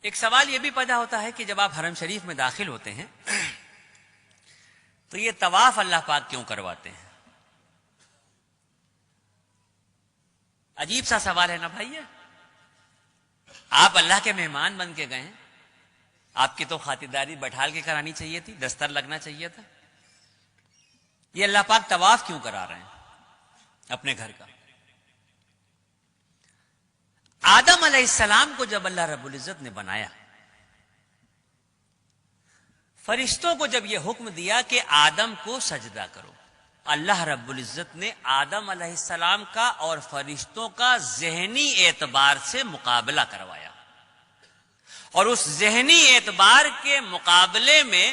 ایک سوال یہ بھی پیدا ہوتا ہے کہ جب آپ حرم شریف میں داخل ہوتے ہیں تو یہ طواف اللہ پاک کیوں کرواتے ہیں؟ عجیب سا سوال ہے نا بھائی. آپ اللہ کے مہمان بن کے گئے ہیں, آپ کی تو خاطرداری بٹھال کے کرانی چاہیے تھی, دستر لگنا چاہیے تھا. یہ اللہ پاک طواف کیوں کرا رہے ہیں اپنے گھر کا؟ آدم علیہ السلام کو جب اللہ رب العزت نے بنایا, فرشتوں کو جب یہ حکم دیا کہ آدم کو سجدہ کرو, اللہ رب العزت نے آدم علیہ السلام کا اور فرشتوں کا ذہنی اعتبار سے مقابلہ کروایا, اور اس ذہنی اعتبار کے مقابلے میں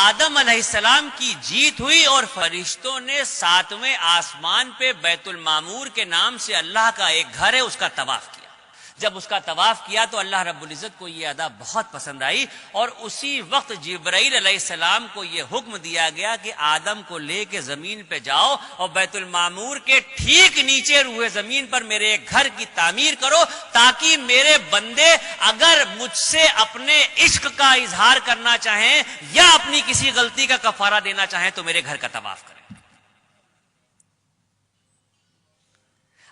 آدم علیہ السلام کی جیت ہوئی, اور فرشتوں نے 7ویں آسمان پہ بیت المعمور کے نام سے اللہ کا ایک گھر ہے اس کا طواف کیا. جب اس کا طواف کیا تو اللہ رب العزت کو یہ ادا بہت پسند آئی, اور اسی وقت جبرائیل علیہ السلام کو یہ حکم دیا گیا کہ آدم کو لے کے زمین پہ جاؤ اور بیت المعمور کے ٹھیک نیچے روئے زمین پر میرے ایک گھر کی تعمیر کرو, تاکہ میرے بندے اگر مجھ سے اپنے عشق کا اظہار کرنا چاہیں یا اپنی کسی غلطی کا کفارہ دینا چاہیں تو میرے گھر کا طواف کریں.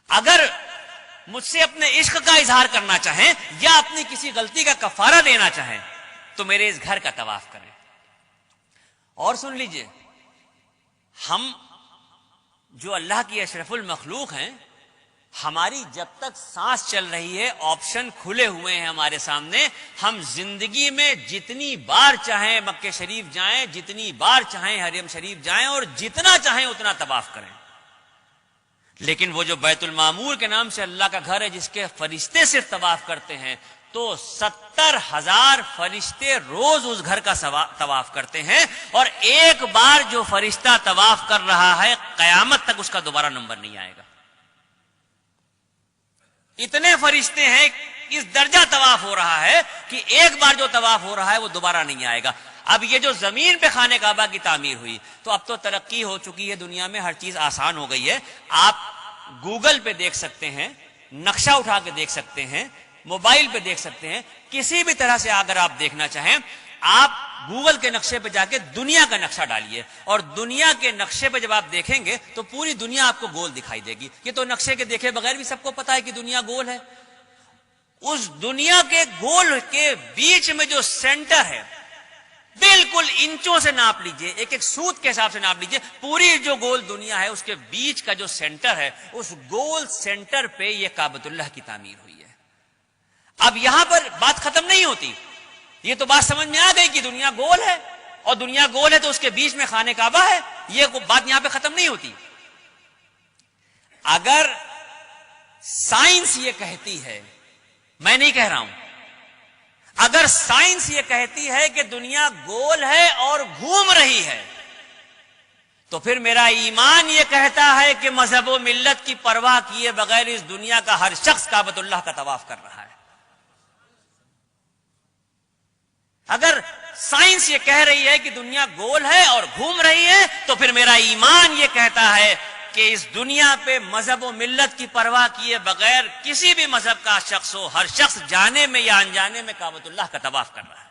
اگر مجھ سے اپنے عشق کا اظہار کرنا چاہیں یا اپنی کسی غلطی کا کفارہ دینا چاہیں تو میرے اس گھر کا طواف کریں. اور سن لیجئے, ہم جو اللہ کی اشرف المخلوق ہیں, ہماری جب تک سانس چل رہی ہے آپشن کھلے ہوئے ہیں ہمارے سامنے. ہم زندگی میں جتنی بار چاہیں مکہ شریف جائیں, جتنی بار چاہیں حرم شریف جائیں, اور جتنا چاہیں اتنا طواف کریں. لیکن وہ جو بیت المعمور کے نام سے اللہ کا گھر ہے جس کے فرشتے صرف طواف کرتے ہیں, تو 70,000 فرشتے روز اس گھر کا طواف کرتے ہیں, اور ایک بار جو فرشتہ طواف کر رہا ہے قیامت تک اس کا دوبارہ نمبر نہیں آئے گا. اتنے فرشتے ہیں, اس درجہ طواف ہو رہا ہے کہ ایک بار جو طواف ہو رہا ہے وہ دوبارہ نہیں آئے گا. اب یہ جو زمین پہ خانہ کعبہ کی تعمیر ہوئی, تو اب تو ترقی ہو چکی ہے دنیا میں, ہر چیز آسان ہو گئی ہے. آپ گوگل پہ دیکھ سکتے ہیں, نقشہ اٹھا کے دیکھ سکتے ہیں, موبائل پہ دیکھ سکتے ہیں, کسی بھی طرح سے اگر آپ دیکھنا چاہیں آپ گوگل کے نقشے پہ جا کے دنیا کا نقشہ ڈالیے, اور دنیا کے نقشے پہ جب آپ دیکھیں گے تو پوری دنیا آپ کو گول دکھائی دے گی. یہ تو نقشے کے دیکھے بغیر بھی سب کو پتا ہے کہ دنیا گول ہے. اس دنیا کے گول کے بیچ میں جو سینٹر ہے, بالکل انچوں سے ناپ لیجئے, ایک ایک سوت کے حساب سے ناپ لیجئے, پوری جو گول دنیا ہے اس کے بیچ کا جو سینٹر ہے, اس گول سینٹر پہ یہ کعبۃ اللہ کی تعمیر ہوئی ہے. اب یہاں پر بات ختم نہیں ہوتی, یہ تو بات سمجھ میں آ گئی کہ دنیا گول ہے, اور دنیا گول ہے تو اس کے بیچ میں خانہ کعبہ ہے, یہ بات یہاں پہ ختم نہیں ہوتی. اگر سائنس یہ کہتی ہے, میں نہیں کہہ رہا ہوں, اگر سائنس یہ کہتی ہے کہ دنیا گول ہے اور گھوم رہی ہے, تو پھر میرا ایمان یہ کہتا ہے کہ مذہب و ملت کی پرواہ کیے بغیر اس دنیا کا ہر شخص کعبۃ اللہ کا طواف کر رہا ہے. اگر سائنس یہ کہہ رہی ہے کہ دنیا گول ہے اور گھوم رہی ہے, تو پھر میرا ایمان یہ کہتا ہے کہ اس دنیا پہ مذہب و ملت کی پرواہ کیے بغیر کسی بھی مذہب کا شخص ہو, ہر شخص جانے میں یا انجانے میں کعبۃ اللہ کا طواف کر رہا ہے.